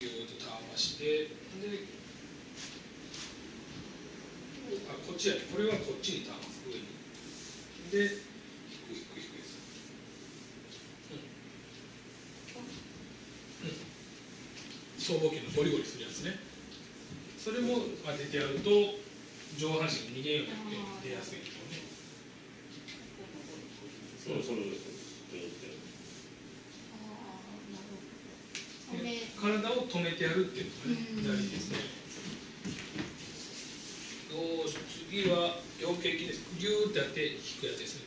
ギューッとターンはして、で、こっちやね、これはこっちにターンす、上に。で、低いです。僧帽筋のゴリゴリするやつね。それも当ててやると、上半身に逃げんようになって出やすいでしょうね。体を止めてやるっていうのがね、大事ですね。次は腰筋です。ギューってやって引くやつですね。